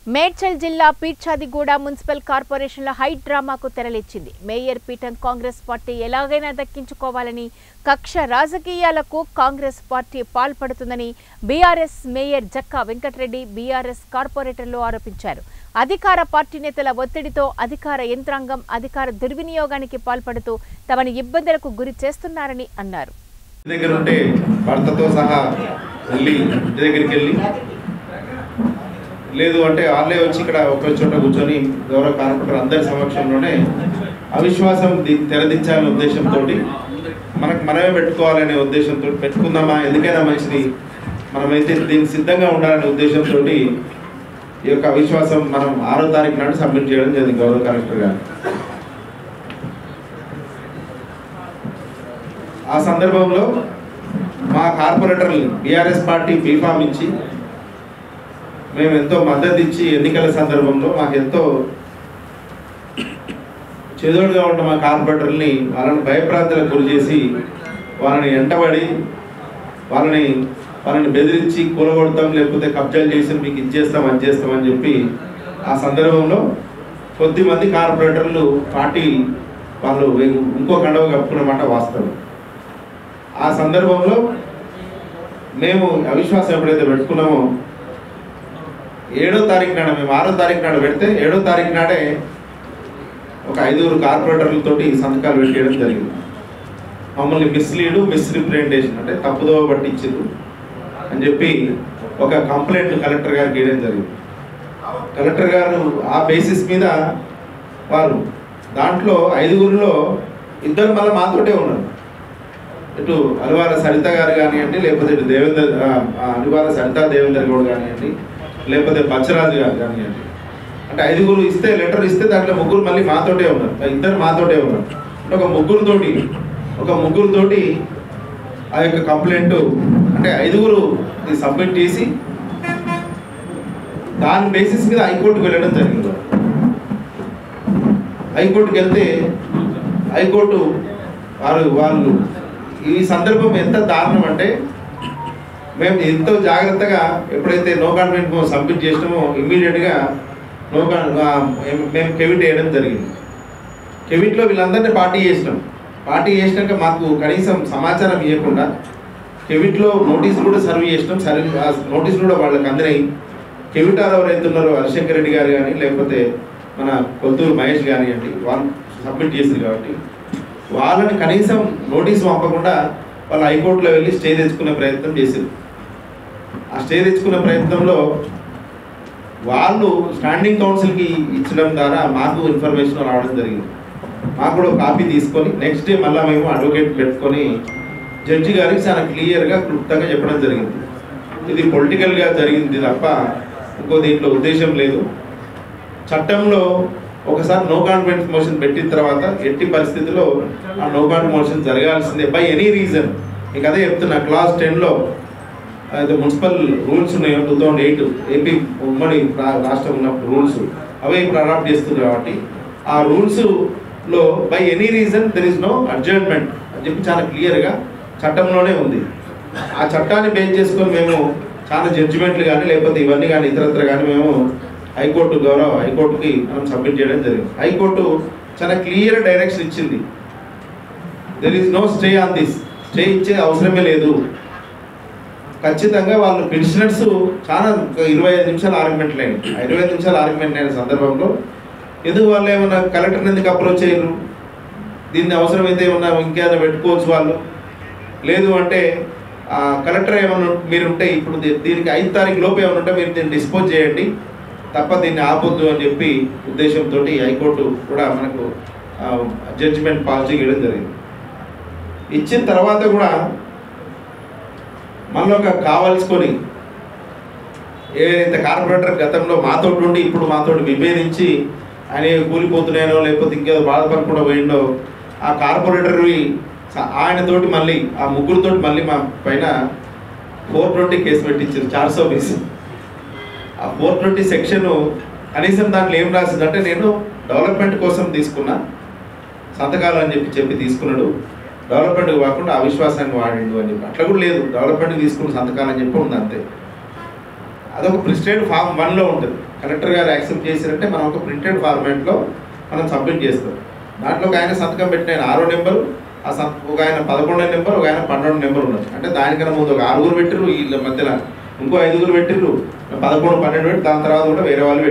మేడ్చల్ జిల్లా పీర్చాదిగూడ మున్సిపల్ కార్పొరేషన్ల హై డ్రామాకు తెరలిచ్చింది. మేయర్ పీఠం కాంగ్రెస్ పార్టీ ఎలాగైనా దక్కించుకోవాలని కక్ష రాజకీయాలకు కాంగ్రెస్ పార్టీ పాల్పడుతుందని BRS mayor Jakka Venkata Reddy BRS కార్పొరేటర్లు ఆరోపించారు. అధికార పార్టీ నేతల ఒత్తిడితో అధికార యంత్రాంగం అధికార దుర్వినియోగానికి పాల్పడుతూ తమను ఇబ్బందులకు గురి చేస్తున్నారని అన్నారు. లేదు అంటే వాళ్ళే వచ్చి ఇక్కడ ఒక చోట కూర్చొని గౌరవ కార్పొరేటర్ అందరి సమక్షంలోనే అవిశ్వాసం తెరదించాలనే ఉద్దేశంతో మనమే పెట్టుకోవాలనే ఉద్దేశంతో పెట్టుకుందామా, ఎందుకైనా మంచిది, మనమైతే దీనికి సిద్ధంగా ఉండాలనే ఉద్దేశంతో ఈ యొక్క అవిశ్వాసం మనం 6వ తారీఖు నాడు సబ్మిట్ చేయడం జరిగింది గౌరవ కలెక్టర్ గారు. ఆ సందర్భంలో మా కార్పొరేటర్లు బీఆర్ఎస్ పార్టీ బీఫామ్ ఇచ్చి మేము ఎంతో మద్దతు ఇచ్చి ఎన్నికల సందర్భంలో మాకు ఎంతో చెదోడుగా ఉన్న మా కార్పొరేటర్ని వాళ్ళని భయప్రాంతాలకు గురి చేసి వాళ్ళని ఎంటబడి వాళ్ళని బెదిరించి కూలగొడతాం, లేకపోతే కబ్జాలు చేసి మీకు ఇచ్చేస్తాం అది చేస్తామని చెప్పి ఆ సందర్భంలో కొద్దిమంది కార్పొరేటర్లు పార్టీ వాళ్ళు ఇంకో కండవ కప్పుకున్నమాట వాస్తవం. ఆ సందర్భంలో మేము అవిశ్వాసం ఎప్పుడైతే పెట్టుకున్నామో 7వ తారీఖు నాడు, మేము 6వ తారీఖు నాడు పెడితే 7వ తారీఖు నాడే ఒక 5 కార్పొరేటర్లతోటి సంతకాలు పెట్టేయడం జరిగింది. మమ్మల్ని మిస్రిప్రజెంటేషన్ అంటే తప్పుదోవ పట్టించారు అని చెప్పి ఒక కంప్లైంట్ కలెక్టర్ గారికి ఇవ్వడం జరిగింది. కలెక్టర్ గారు ఆ బేసిస్ మీద వారు దాంట్లో 5గురిలో 2 మళ్ళీ మాతోటే ఉన్నారు. ఇటు అలివార సరిత గారు కానివ్వండి, లేకపోతే ఇటు అలివార సరితా దేవేందర్ గౌడ్ కానివ్వండి, లేకపోతే బచ్చరాజు గారు కానివ్వండి. అంటే 5గురు ఇస్తే లెటర్ ఇస్తే దాంట్లో 3 మళ్ళీ మాతోటే ఉన్నారు, 2 మాతోటే ఉన్నారు. అంటే ఒక ముగ్గురుతోటి ఆ యొక్క కంప్లైంట్ అంటే 5గురు సబ్మిట్ చేసి దాని బేసిస్ మీద హైకోర్టుకు వెళ్ళడం జరిగింది. హైకోర్టుకు వెళ్తే హైకోర్టు వాళ్ళు ఈ సందర్భం ఎంత దారుణం అంటే, మేము ఎంతో జాగ్రత్తగా ఎప్పుడైతే నో కాన్ఫిడెంట్ సబ్మిట్ చేసినామో ఇమ్మీడియట్గా మేము కెవిట్ వేయడం జరిగింది. కెవిట్లో వీళ్ళందరినీ పార్టీ చేసినాక మాకు కనీసం సమాచారం ఇవ్వకుండా కెవిట్లో నోటీసులు కూడా సర్వ్ చేసినాం. నోటీసులు కూడా వాళ్ళకి అందినాయి. కెవిటార్ ఎవరైతే ఉన్నారో హరిశంకర్ రెడ్డి గారు కానీ, లేకపోతే మన కొత్తూరు మహేష్ కానివ్వండి, వాళ్ళు సబ్మిట్ చేశారు కాబట్టి వాళ్ళని కనీసం నోటీసు పంపకుండా వాళ్ళు హైకోర్టులో వెళ్ళి స్టే తెచ్చుకునే ప్రయత్నం చేశారు. ఆ స్టే తెచ్చుకునే ప్రయత్నంలో వాళ్ళు స్టాండింగ్ కౌన్సిల్కి ఇచ్చడం ద్వారా మాకు ఇన్ఫర్మేషన్ రావడం జరిగింది. మాకు కూడా కాపీ తీసుకొని నెక్స్ట్ డే మళ్ళీ మేము అడ్వకేట్ పెట్టుకొని జడ్జి గారికి చాలా క్లియర్గా క్లుప్తంగా చెప్పడం జరిగింది. ఇది పొలిటికల్గా జరిగింది తప్ప ఇంకో దీంట్లో ఉద్దేశం లేదు. చట్టంలో ఒకసారి నో కాన్ఫిడెన్స్ మోషన్ పెట్టిన తర్వాత ఎట్టి పరిస్థితుల్లో ఆ నో కాన్ఫిడెన్స్ మోషన్ జరగాల్సిందే బై ఎనీ రీజన్. మీకు అదే చెప్తున్నా, క్లాస్ 10లో అయితే మున్సిపల్ రూల్స్ ఉన్నాయి 2008 ఏపీ ఉమ్మడి రాష్ట్రం ఉన్నప్పుడు రూల్స్ అవే ఇప్పుడు అడాప్ట్ చేస్తుంది కాబట్టి ఆ రూల్స్లో by any reason there is no adjournment అని చెప్పి చాలా క్లియర్గా చట్టంలోనే ఉంది. ఆ చట్టాన్ని బేస్ చేసుకొని మేము చాలా జడ్జిమెంట్లు కానీ లేకపోతే ఇవన్నీ కానీ ఇతరత్ర కానీ మేము గౌరవ హైకోర్టుకి మనం సబ్మిట్ చేయడం జరిగింది. హైకోర్టు చాలా క్లియర్ డైరెక్షన్ ఇచ్చింది. There is no stay on this, stay ఇచ్చే అవసరమే లేదు. ఖచ్చితంగా వాళ్ళు పిటిషనర్స్ చాలా 25 నిమిషాలు ఆర్గ్యుమెంట్లు అయినాయి. 25 నిమిషాలు ఆర్గ్యుమెంట్ అయిన సందర్భంలో ఎందుకు వాళ్ళు ఏమన్నా కలెక్టర్ని ఎందుకు అప్రోచ్ చేయరు, దీన్ని అవసరమైతే ఏమన్నా ఇంకేమైనా పెట్టుకోవచ్చు వాళ్ళు, లేదు అంటే కలెక్టర్ ఏమన్నా మీరుంటే ఇప్పుడు దీనికి 5వ తారీఖు లోపు ఏమైనా ఉంటే మీరు దీన్ని డిస్పోజ్ చేయండి తప్ప దీన్ని ఆపొద్దు అని చెప్పి ఉద్దేశంతో హైకోర్టు కూడా మనకు జడ్జిమెంట్ పాస్ చేయడం జరిగింది. ఇచ్చిన తర్వాత కూడా మనలో కావాల్సుకొని ఏదైతే కార్పొరేటర్ గతంలో మాతోటి ఉండి ఇప్పుడు మాతోటి విభేదించి ఆయన కూలిపోతున్నాయనో లేకపోతే ఇంకేదో బాధపడకుండా పోయిండో ఆ కార్పొరేటర్వి ఆయనతోటి మళ్ళీ ఆ ముగ్గురుతోటి మళ్ళీ మా పైన 420 కేసు పెట్టించారు 420. ఆ 420 సెక్షన్ కనీసం దాంట్లో ఏం రాసిందంటే, నేను డెవలప్మెంట్ కోసం తీసుకున్నా సంతకాలు అని చెప్పి తీసుకున్నాడు, డెవలప్మెంట్కి కాకుండా అవిశ్వాసాన్ని వాడిండు అని చెప్పి. అట్లా కూడా లేదు, డెవలప్మెంట్కి తీసుకున్న సంతకాలు అని చెప్పి ఉంది అంతే. అదొక ప్రిస్టేడ్ ఫామ్ 1లో ఉంటుంది. కలెక్టర్ గారు యాక్సెప్ట్ చేశారంటే మనం ఒక ప్రింటెడ్ ఫార్మాట్లో మనం సబ్మిట్ చేస్తాం. దాంట్లో ఒక ఆయన సంతకం పెట్టిన ఆయన 6వ నెంబరు, ఒక ఆయన 11వ నెంబర్, ఒక ఆయన 12వ నెంబర్ ఉన్నది. అంటే దానికన్నా ముందు ఒక 6గురు పెట్టిర్రు, వీళ్ళ మధ్యన ఇంకో 5గురు పెట్టిర్రు, 11, 12 పెట్టి దాని తర్వాత కూడా వేరే వాళ్ళు